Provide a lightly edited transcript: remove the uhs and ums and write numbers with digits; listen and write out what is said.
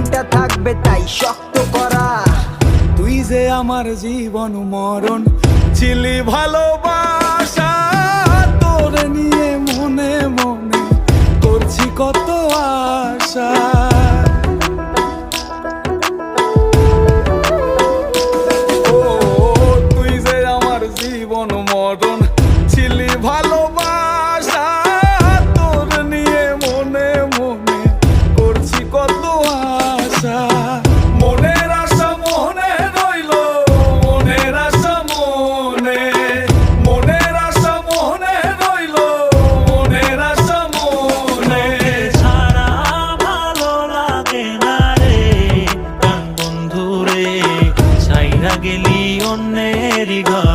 মনটা থাকবে তাই শক্ত করা। তুই যে আমার জীবন মরণ ছিলি ভালোবাসা, তোর নিয়ে মনে মনে করছি কত আশা। ও তুই যে আমার জীবন মরণ ছিলি ভালোবাসা, তোর নিয়ে মনে মনে করছি কত আশা। মনের আশা মনে রইল, মনের আশা মনে, মনের আশা মনে রইল, মনের আশা মনে। ছাড়া ভালো লাগে না রে প্রাণ বন্ধু রে, ছাইরা গেলি অন্যের ঘর।